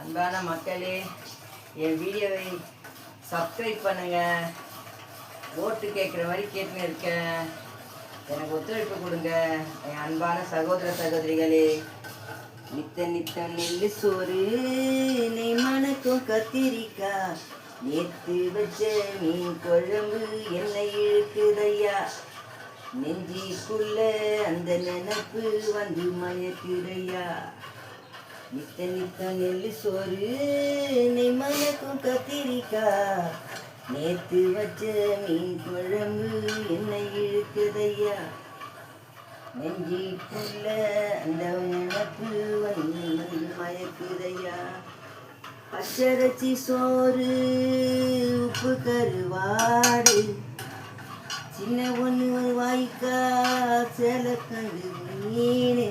அன்பான மக்களே, என் வீடியோவை சப்ஸ்கிரைப் பண்ணுங்கள். ஓட்டு கேட்குற மாதிரி கேட்டுன்னு இருக்கேன். எனக்கு ஒத்துழைப்பு கொடுங்க என் அன்பான சகோதர சகோதரிகளே. நித்த நெல்லு சோறு நெய் மணக்கும் கத்திரிக்காய், நேற்று வச்ச மீன் குழம்பு என்னை இழுக்குதையா, நெஞ்சிக்குள்ள அந்த நினைப்பு வந்து மயக்குதையா. நித்த நெல்லு சோறு நெய் மணக்கும் கத்திரிக்காய், நேற்று வச்ச மீன் குழம்பு என்னை இழுக்குதையா, நெஞ்சிக்குள்ள அந்த நினைப்பு வந்து மயக்குதையா. பச்சரிசி சோறு உப்பு கருவாடு, சின்ன ஒன்று வாய்க்கா சேலக்கண்டு மீன்,